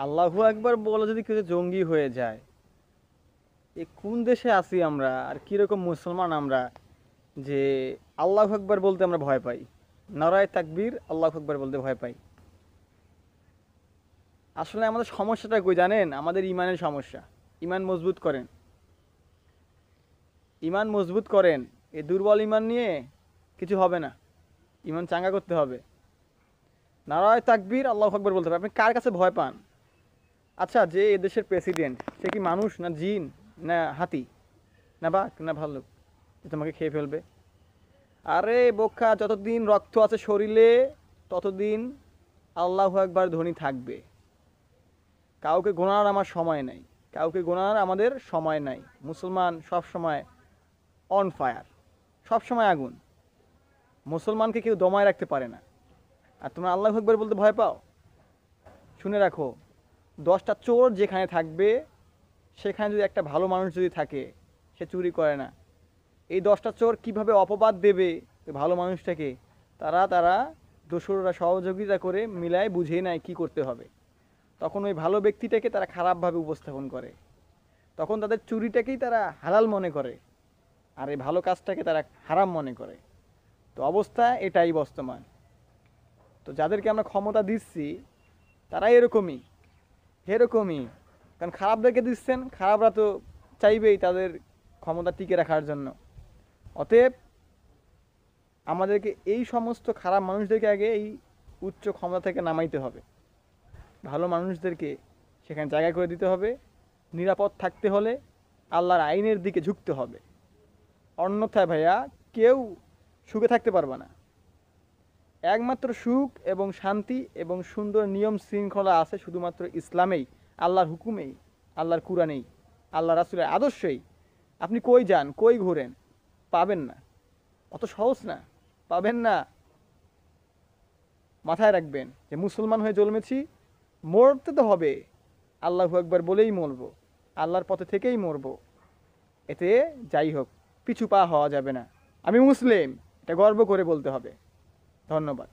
আল্লাহু আকবার বলে যদি কেউ জঙ্গি হয়ে যায়, এ কোন দেশে আছি আমরা আর কিরকম মুসলমান আমরা যে আল্লাহু আকবার বলতে আমরা ভয় পাই, নারায়ে তাকবীর আল্লাহু আকবার বলতে ভয় পাই। আসলে আমাদের সমস্যাটা কই জানেন? আমাদের ইমানের সমস্যা। ইমান মজবুত করেন, ইমান মজবুত করেন। এই দুর্বল ইমান নিয়ে কিছু হবে না, ইমান চাঙ্গা করতে হবে। নারায়ে তাকবীর আল্লাহু আকবার বলতে হবে। আপনি কার কাছে ভয় পান? আচ্ছা, যে এদেশের প্রেসিডেন্ট সে কি মানুষ না জিন না হাতি না বাঘ না ভাল্লুক যে তোমাকে খেয়ে ফেলবে? আরে বোকা, যতদিন রক্ত আছে শরীরে ততদিন আল্লাহু আকবার ধ্বনি থাকবে। কাউকে গোনার আমার সময় নাই, কাউকে গোনার আমাদের সময় নাই। মুসলমান সব সময় অন ফায়ার, সব সময় আগুন। মুসলমানকে কেউ দমায় রাখতে পারে না। আর তোমরা আল্লাহু আকবার বলতে ভয় পাও? শুনে রাখো, 10টা চোর যেখানে থাকবে সেখানে যদি একটা ভালো মানুষ যদি থাকে, সে চুরি করে না। এই 10টা চোর কিভাবে অপবাদ দেবে ওই ভালো মানুষটাকে, তারা দোসররা সহযোগিতা করে মিলায় বুঝিয়ে নেয় কী করতে হবে। তখন ওই ভালো ব্যক্তিটাকে তারা খারাপভাবে উপস্থাপন করে, তখন তাদের চুরিটাকেই তারা হালাল মনে করে, আর এই ভালো কাজটাকে তারা হারাম মনে করে। তো অবস্থা এটাই বর্তমান। তো যাদেরকে আমরা ক্ষমতা দিচ্ছি তারা এরকমই, এরকমই। কারণ খারাপদেরকে দিচ্ছেন, খারাপরা তো চাইবেই তাদের ক্ষমতা টিকে রাখার জন্য। অতএব আমাদেরকে এই সমস্ত খারাপ মানুষদেরকে আগে এই উচ্চ ক্ষমতা থেকে নামাইতে হবে, ভালো মানুষদেরকে সেখানে জায়গা করে দিতে হবে। নিরাপদ থাকতে হলে আল্লাহর আইনের দিকে ঝুঁকতে হবে, অন্যথায় ভাইয়া কেউ সুখে থাকতে পারবে না। একমাত্র সুখ এবং শান্তি এবং সুন্দর নিয়ম শৃঙ্খলা আছে শুধুমাত্র ইসলামেই, আল্লাহর হুকুমেই, আল্লাহর কুরআনেই, আল্লাহ রাসূলের আদর্শেই। আপনি কই যান, কই ঘোরেন, পাবেন না। অত সহজ না, পাবেন না। মাথায় রাখবেন যে মুসলমান হয়ে জন্মেছি, মরতে তো হবে আল্লাহু আকবার বলেই মরবো, আল্লাহর পথে থেকেই মরবো। এতে যাই হোক পিছু পা হওয়া যাবে না। আমি মুসলিম, এটা গর্ব করে বলতে হবে। ধন্যবাদ।